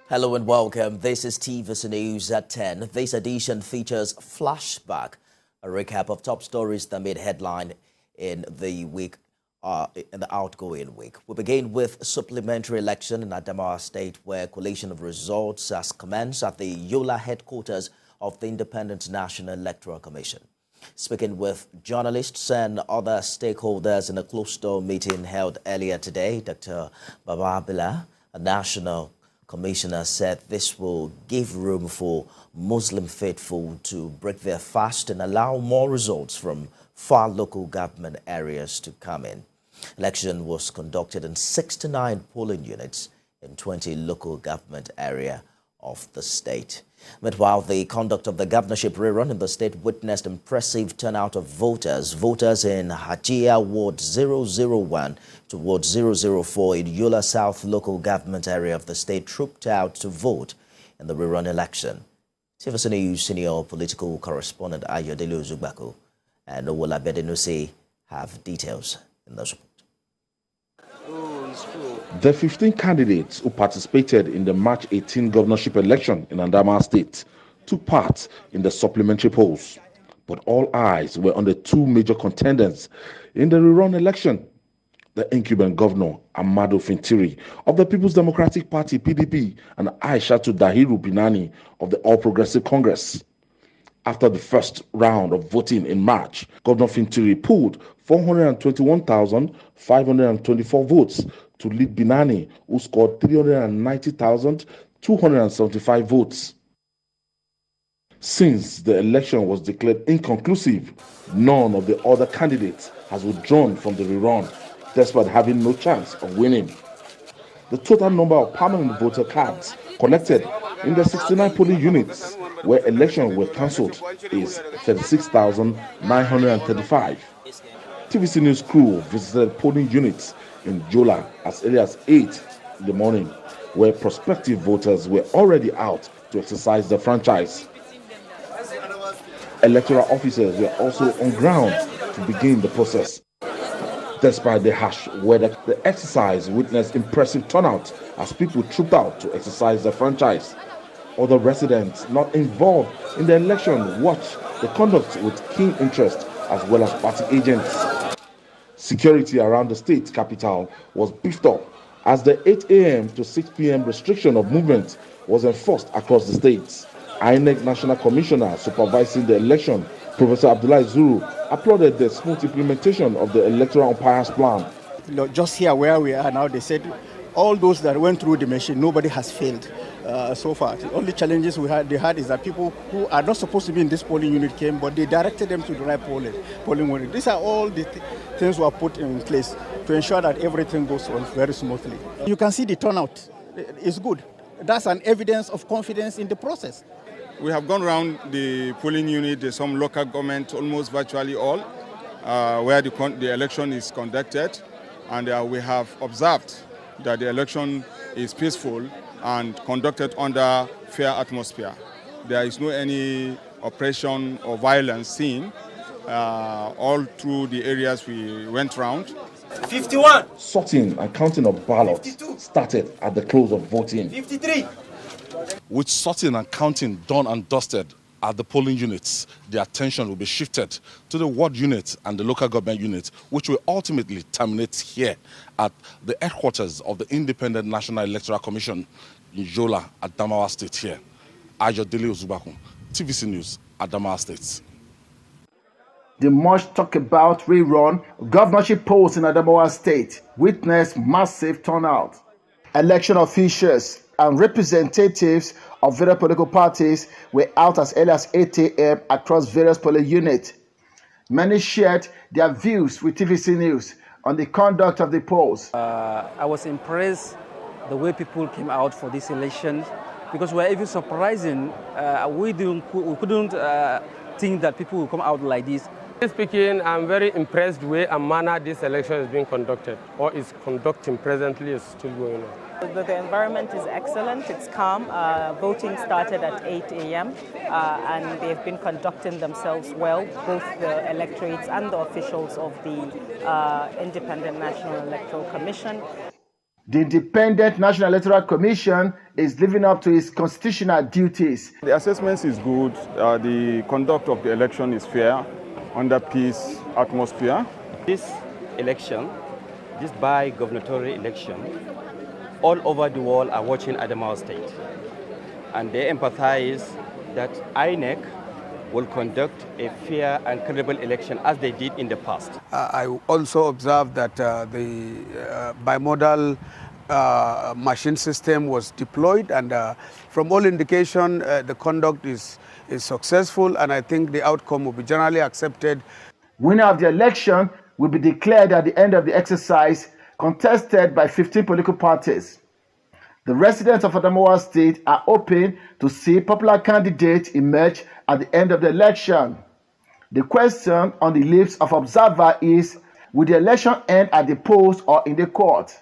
Hello and welcome. This is TVC News at 10. This edition features Flashback, a recap of top stories that made headline in the outgoing week. We begin with supplementary election in Adamawa State, where collation of results has commenced at the Yola headquarters of the Independent National Electoral Commission. Speaking with journalists and other stakeholders in a closed-door meeting held earlier today, Dr. Bababila, a national commissioner, said this will give room for Muslim faithful to break their fast and allow more results from far local government areas to come in. Election was conducted in 69 polling units in 20 local government area of the state. Meanwhile, the conduct of the governorship rerun in the state witnessed impressive turnout of voters. Voters in Hajia Ward 001 to Ward 004 in Yola South local government area of the state trooped out to vote in the rerun election. TVC News senior political correspondent Ayodele Ozugbaku and Owola Bedenusi have details in this report. The 15 candidates who participated in the March 18 governorship election in Adamawa State took part in the supplementary polls, but all eyes were on the two major contenders in the rerun election: the incumbent governor Ahmadu Fintiri of the People's Democratic Party (PDP) and Aishatu Dahiru Binani of the All Progressive Congress. After the first round of voting in March, Governor Fintiri pooled 421,524 votes to lead Binani, who scored 390,275 votes. Since the election was declared inconclusive, none of the other candidates has withdrawn from the rerun, despite having no chance of winning. The total number of permanent voter cards collected in the 69 polling units where elections were cancelled is 36,935. TVC News crew visited polling units in Jola as early as 8 in the morning, where prospective voters were already out to exercise their franchise. Electoral officers were also on ground to begin the process. Despite the harsh weather, the exercise witnessed impressive turnout as people trooped out to exercise their franchise. Other residents not involved in the election watched the conduct with keen interest, as well as party agents. Security around the state capital was beefed up as the 8 a.m. to 6 p.m. restriction of movement was enforced across the state. INEC National Commissioner supervising the election, Professor Abdullahi Zuru, applauded the smooth implementation of the electoral umpire's plan. Just here where we are now, they said all those that went through the machine, nobody has failed so far. The only challenges they had is that people who are not supposed to be in this polling unit came, but they directed them to the right polling unit. These are all the things were put in place to ensure that everything goes on very smoothly. You can see the turnout is good. That's an evidence of confidence in the process. We have gone around the polling unit, some local government, almost virtually all, where the election is conducted, and we have observed that the election is peaceful and conducted under fair atmosphere. There is no any oppression or violence seen all through the areas we went around. 51. Sorting and counting of ballots 52. Started at the close of voting. 53. With sorting and counting done and dusted at the polling units, the attention will be shifted to the ward unit and the local government unit, which will ultimately terminate here at the headquarters of the Independent National Electoral Commission in Yola, Adamawa State here. Ayodele Ozugbaku, TVC News, Adamawa State. The much talked about rerun governorship polls in Adamawa State witnessed massive turnout. Election officials and representatives of various political parties were out as early as 8 a.m. across various polling units. Many shared their views with TVC News on the conduct of the polls. I was impressed the way people came out for this election, because we're even surprising. We couldn't think that people would come out like this. Speaking, I'm very impressed with the way and manner this election is being conducted, or is conducting presently, is still going on. The environment is excellent, it's calm. Voting started at 8 a.m. And they've been conducting themselves well, both the electorates and the officials of the Independent National Electoral Commission. The Independent National Electoral Commission is living up to its constitutional duties. The assessment is good. The conduct of the election is fair under peace atmosphere. This election, this bi-gubernatorial election, all over the world are watching Adamawa State. And they empathize that INEC will conduct a fair and credible election as they did in the past. I also observed that the bimodal machine system was deployed, and from all indication, the conduct is successful, and I think the outcome will be generally accepted. Winner of the election will be declared at the end of the exercise, contested by 15 political parties. The residents of Adamawa State are hoping to see popular candidates emerge at the end of the election. The question on the lips of observers is, will the election end at the polls or in the court?